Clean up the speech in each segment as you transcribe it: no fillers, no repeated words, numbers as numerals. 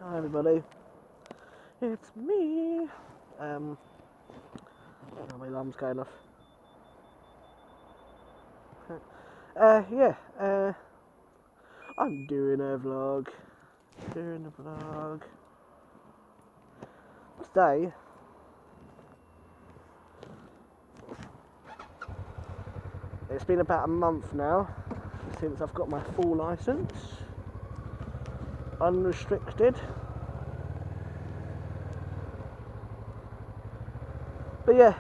Hi everybody, it's me. Oh, my alarm's going off. Yeah, I'm doing a vlog. Today, it's been about a month now since I've got my full license, unrestricted. But yeah,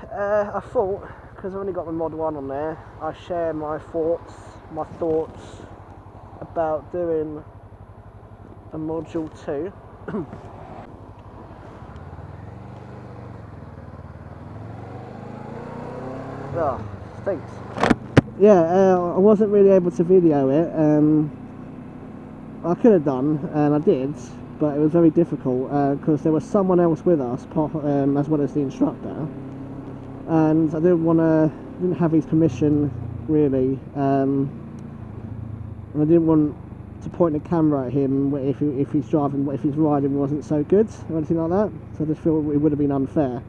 I thought, because I've only got my Mod 1 on there, I share my thoughts about doing a Module 2. Oh, stinks. Yeah, I wasn't really able to video it. I could have done, and I did, but it was very difficult because there was someone else with us, as well as the instructor, and I didn't have his permission really, and I didn't want to point the camera at him if he's riding wasn't so good or anything like that. So I just feel it would have been unfair.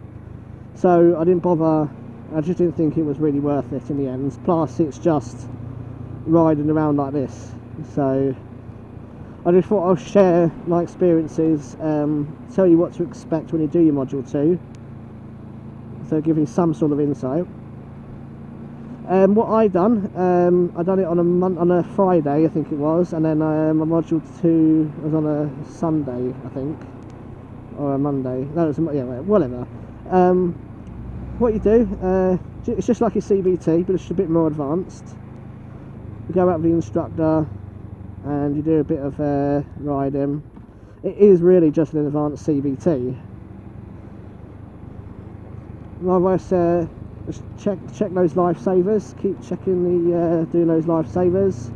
So I didn't bother. I just didn't think it was really worth it in the end. Plus, it's just riding around like this. So I just thought I'll share my experiences, tell you what to expect when you do your Module 2. So give you some sort of insight. What I done it on a Friday, I think it was, and then my Module 2 was on a Sunday, I think, or a Monday. No, yeah, whatever. What you do, it's just like your CBT, but it's a bit more advanced. You go out with the instructor and you do a bit of riding. It is really just an advanced CBT. Otherwise, just check those lifesavers. Keep checking doing those lifesavers.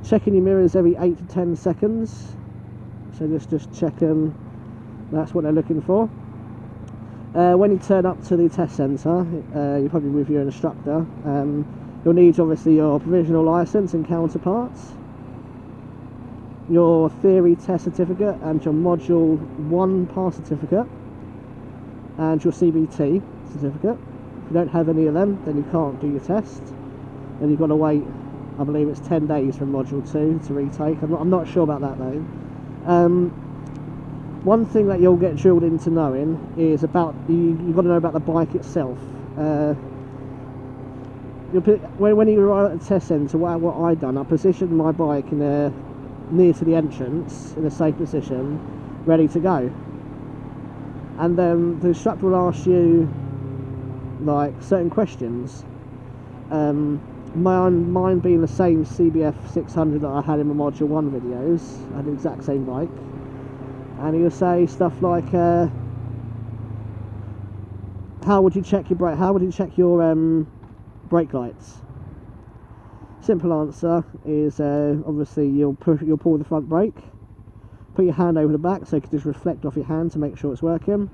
Checking your mirrors every 8 to 10 seconds. So just check them. That's what they're looking for. When you turn up to the test centre, you're probably with your instructor. You'll need obviously your provisional licence and counterparts, your theory test certificate and your Module 1 pass certificate, and your CBT certificate. If you don't have any of them, then you can't do your test, and you've got to wait, I believe it's 10 days from Module 2 to retake. I'm not sure about that though. One thing that you'll get drilled into knowing is about you've got to know about the bike itself. When you arrive at the test centre, what I done, I positioned my bike near to the entrance in a safe position, ready to go. And then the instructor will ask you like certain questions. Mine being the same CBF 600 that I had in my Module 1 videos. I had the exact same bike. And he'll say stuff like, how would you check your brake? How would you check your brake lights? Simple answer is obviously you'll pull the front brake, put your hand over the back so you can just reflect off your hand to make sure it's working,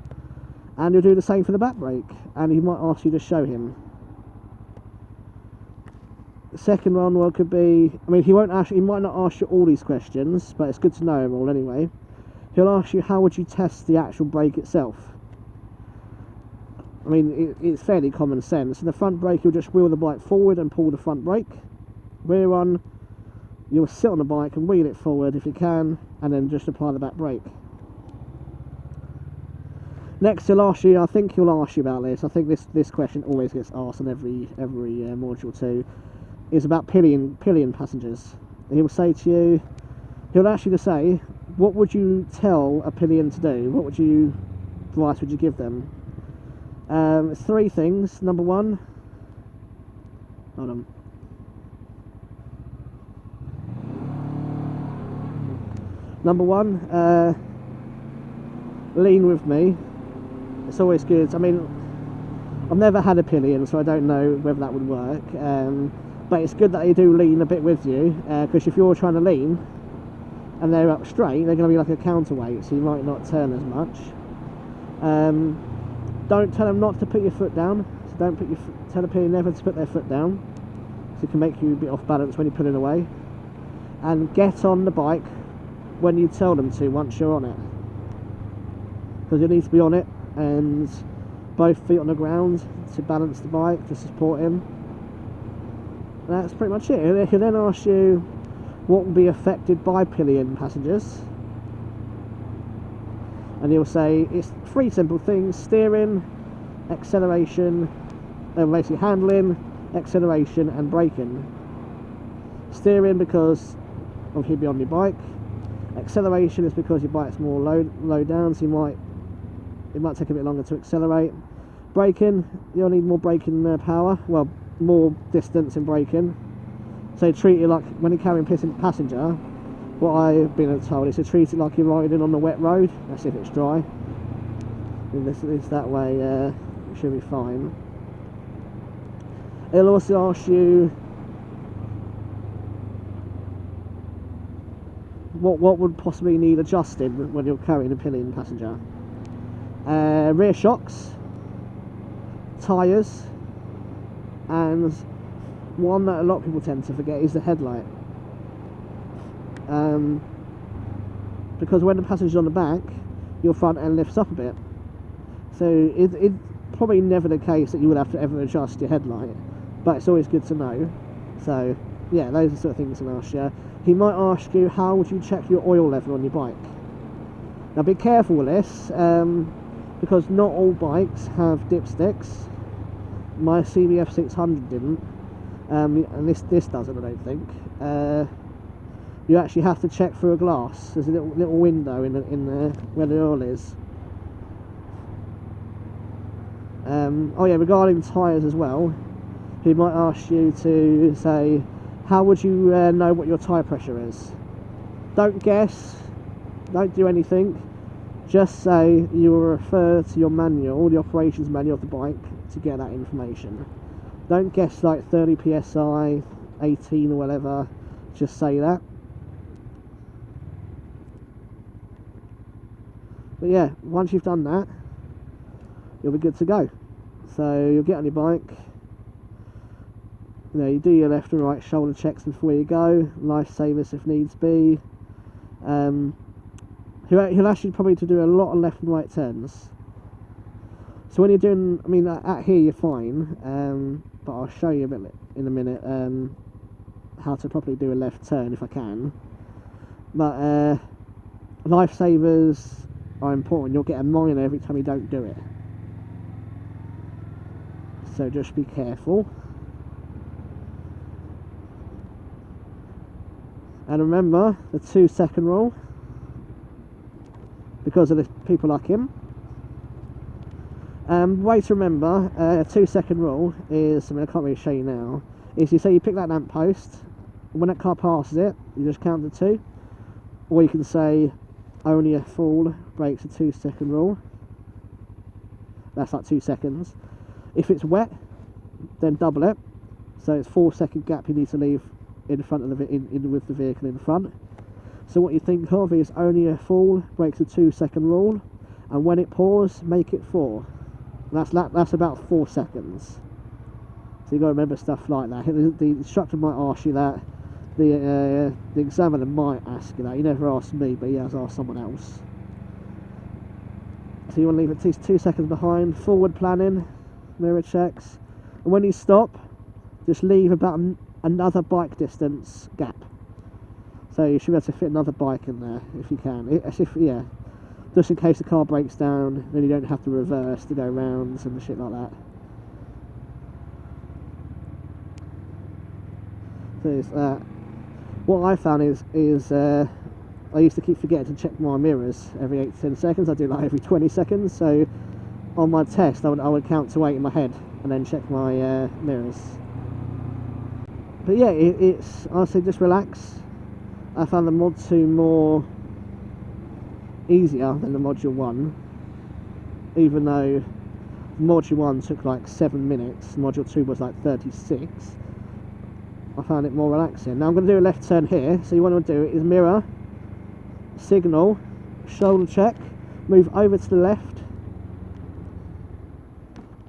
and you'll do the same for the back brake. And he might ask you to show him. The second one could be, I mean, he might not ask you all these questions, but it's good to know them all anyway. He'll ask you how would you test the actual brake itself. I mean, it's fairly common sense. In the front brake, you'll just wheel the bike forward and pull the front brake. Rear one, you'll sit on the bike and wheel it forward if you can, and then just apply the back brake. Next, he'll ask you, I think he'll ask you about this. I think this question always gets asked on every Module 2, is about pillion passengers. He'll say to you, he'll ask you to say, what would you tell a pillion to do? What advice would you give them? It's 3 things. Number 1, hold on. Number 1, lean with me. It's always good. I mean, I've never had a pillion, so I don't know whether that would work. But it's good that they do lean a bit with you, because if you're trying to lean and they're up straight, they're going to be like a counterweight, so you might not turn as much. Don't tell them not to put your foot down. So don't tell the pillion never to put their foot down, so it can make you a bit off balance when you're pulling away. And get on the bike when you tell them to once you're on it. because you need to be on it and both feet on the ground to balance the bike, to support him. And that's pretty much it. He'll then ask you what will be affected by pillion passengers, and he'll say it's 3 simple things: steering, acceleration, basically handling, acceleration and braking. Steering because of he'll be on your bike. Acceleration is because your bike's more low down, so it might take a bit longer to accelerate. Braking, you'll need more braking power, well, more distance in braking. So treat it like when you're carrying passenger, what I've been told is to treat it like you're riding on the wet road. That's if it's dry. And this is that way, it should be fine. It'll also ask you what would possibly need adjusting when you're carrying a pillion passenger. Rear shocks, tyres, and one that a lot of people tend to forget is the headlight. Because when the passenger's on the back, your front end lifts up a bit. So it's probably never the case that you would have to ever adjust your headlight, but it's always good to know. So yeah, those are the sort of things he'll ask you. He might ask you, how would you check your oil level on your bike? Now be careful with this, because not all bikes have dipsticks. My CBF 600 didn't, and this doesn't, I don't think. You actually have to check through a glass. There's a little window in there where the oil is. Oh yeah, regarding tyres as well, he might ask you to say, how would you know what your tyre pressure is? Don't guess, don't do anything, just say you will refer to your manual, the operations manual of the bike, to get that information. Don't guess like 30 psi, 18 or whatever, just say that. But yeah, once you've done that, you'll be good to go. So you'll get on your bike, you know, you do your left and right shoulder checks before you go, lifesavers if needs be. He'll ask you probably to do a lot of left and right turns. So when you're doing, I mean, at here you're fine, but I'll show you a bit in a minute how to properly do a left turn if I can. But lifesavers are important. You'll get a minor every time you don't do it. So just be careful. And remember the 2-second rule, because of the people like him. Way to remember, 2-second rule is, I mean, I can't really show you now, is you say you pick that lamp post, and when that car passes it, you just count to 2. Or you can say, only a fool breaks the 2-second rule. That's like 2 seconds. If it's wet, then double it. So it's 4-second gap you need to leave in front of with the vehicle in front. So what you think of is only a fool breaks the 2-second rule, and when it pours, make it 4. That's about 4 seconds. So you've got to remember stuff like that. The instructor might ask you that. The examiner might ask you that. He never asked me, but he has asked someone else. So you want to leave at least 2 seconds behind. Forward planning, mirror checks, and when you stop, just leave about another bike distance gap. So you should be able to fit another bike in there if you can. Yeah, just in case the car breaks down, then you don't have to reverse to go rounds and shit like that. So it's that. What I found is I used to keep forgetting to check my mirrors every 8 to 10 seconds. I do like every 20 seconds. So on my test, I would count to 8 in my head and then check my mirrors. But yeah, it's honestly just relax. I found the Mod 2 more easier than the Module 1, even though Module 1 took like 7 minutes, Module 2 was like 36. I found it more relaxing. Now I'm going to do a left turn here, so you want to do is mirror, signal, shoulder check, move over to the left,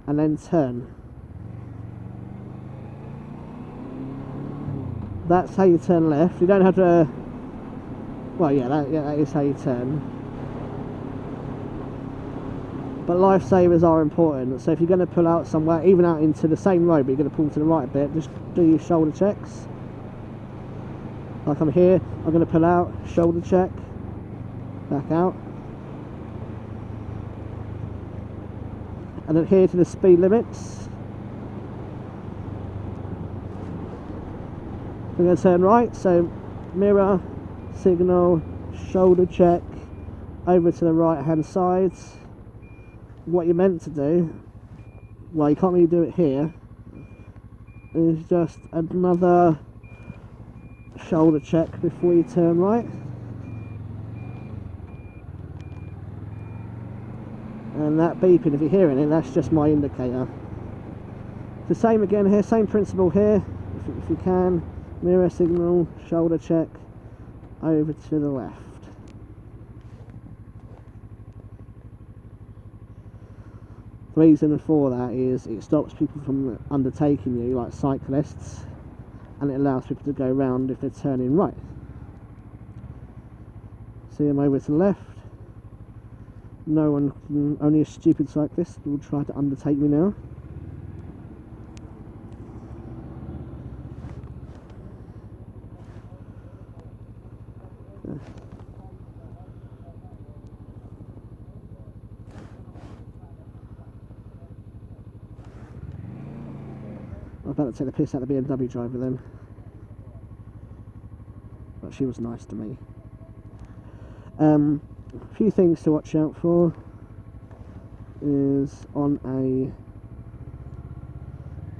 and then turn. That's how you turn left. You don't have to, well yeah, that is how you turn. but lifesavers are important. So if you're going to pull out somewhere, even out into the same road, but you're going to pull to the right a bit, just do your shoulder checks. Like I'm here, I'm going to pull out, shoulder check, back out, and adhere to the speed limits. We're going to turn right, so mirror, signal, shoulder check, over to the right hand side. What you're meant to do, well, you can't really do it here, is just another shoulder check before you turn right. And that beeping, if you're hearing it, that's just my indicator. The same again here, same principle here. If you can, mirror, signal, shoulder check, over to the left. The reason for that is it stops people from undertaking you, like cyclists, and it allows people to go round if they're turning right. See, I'm over to the left. No one, only a stupid cyclist will try to undertake me now. I was about to take the piss out of the BMW driver then, but she was nice to me. A few things to watch out for is on a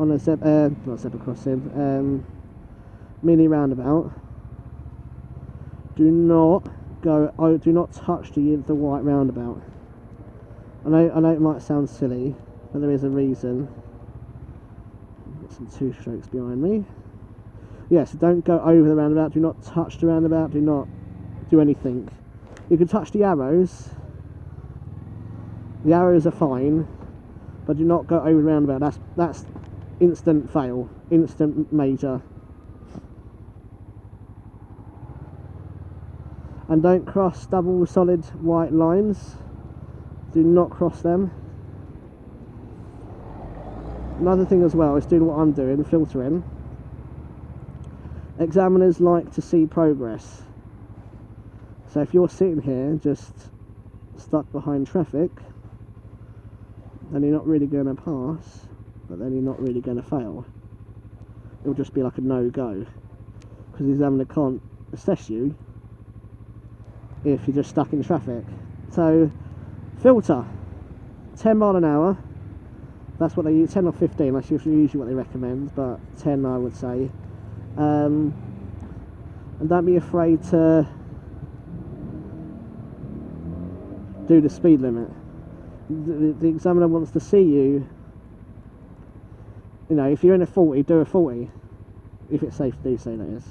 not zebra crossing, mini roundabout. Do not touch the white roundabout. I know it might sound silly, but there is a reason. Got some two strokes behind me. Yeah, so don't go over the roundabout. Do not touch the roundabout. Do not do anything. You can touch the arrows. The arrows are fine, but do not go over the roundabout. That's instant fail, instant major. And don't cross double solid white lines. Do not cross them. Another thing as well is doing what I'm doing, filtering. Examiners like to see progress. So if you're sitting here just stuck behind traffic, then you're not really going to pass, but then you're not really going to fail. It'll just be like a no-go, because the examiner can't assess you if you're just stuck in traffic. So filter 10 mile an hour. That's what they use, 10 or 15, that's usually what they recommend, but 10 I would say. And don't be afraid to do the speed limit. The examiner wants to see you. You know, if you're in a 40, do a 40. If it's safe to do so, that is.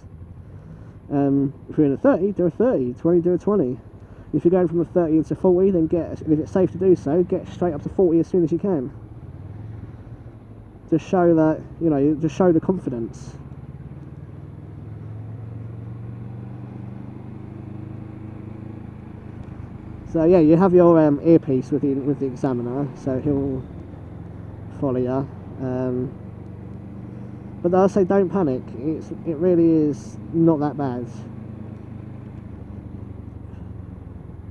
If you're in a 30, do a 30. 20, do a 20. If you're going from a 30 into 40, then if it's safe to do so, get straight up to 40 as soon as you can. To show that, you know, to show the confidence. So yeah, you have your earpiece with the examiner, so he'll follow you. But I say don't panic. It really is not that bad.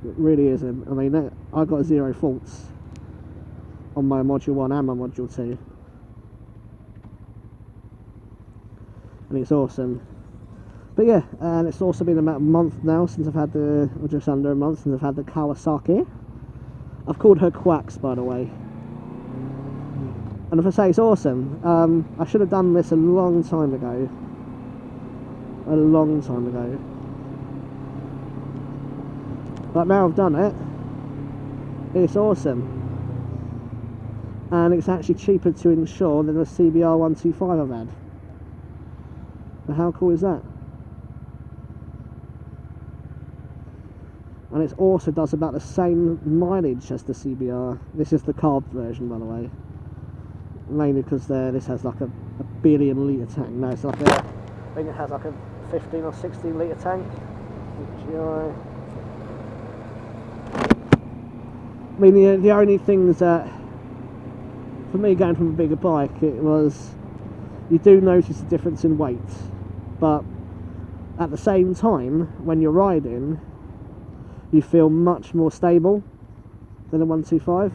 It really isn't. I mean, I got 0 faults on my module 1 and my module 2, and it's awesome. But yeah, and it's also been about a month now since I've had or just under a month since I've had the Kawasaki. I've called her Quacks, by the way. And if I say it's awesome, I should have done this a long time ago. A long time ago. But now I've done it, it's awesome. And it's actually cheaper to insure than the CBR 125 I've had. Now how cool is that? And it also does about the same mileage as the CBR. This is the carb version, by the way. Mainly because this has like a billion litre tank. No, it's like I think it has like a 15 or 16 litre tank. I mean, the only things that, for me going from a bigger bike, it was, you do notice the difference in weight, but at the same time, when you're riding, you feel much more stable than a 125.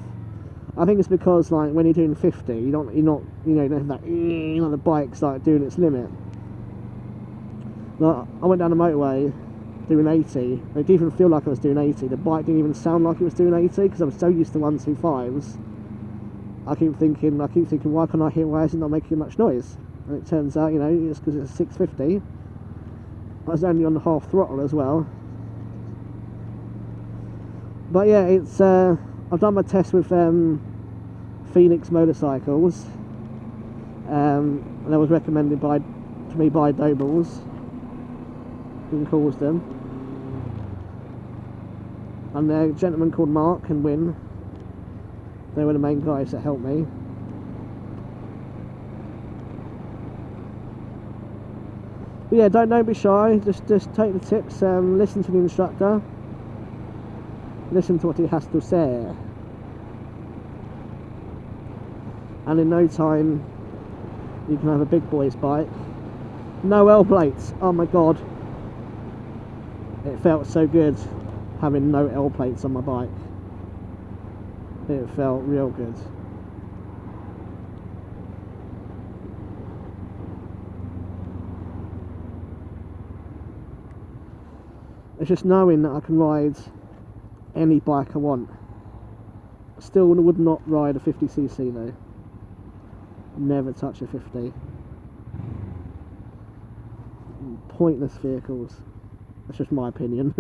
I think it's because, like, when you're doing 50, you're not, you don't have that, the bike's like doing its limit. Like, I went down the motorway doing 80. It didn't even feel like I was doing 80. The bike didn't even sound like it was doing 80 because I was so used to 125s. I keep thinking, why can't I hear? Why is it not making much noise? And it turns out, it's because it's a 650. I was only on the half throttle as well. But yeah, it's I've done my test with Phoenix motorcycles, and that was recommended to me by Dobles, who calls them, and a gentleman called Mark and Win. They were the main guys that helped me. But yeah, don't be shy. Just take the tips. Listen to the instructor. Listen to what he has to say. And in no time, you can have a big boy's bike. No L plates. Oh my god. It felt so good having no L plates on my bike. It felt real good. It's just knowing that I can ride any bike I want. Still would not ride a 50cc though. Never touch a 50. Pointless vehicles. That's just my opinion.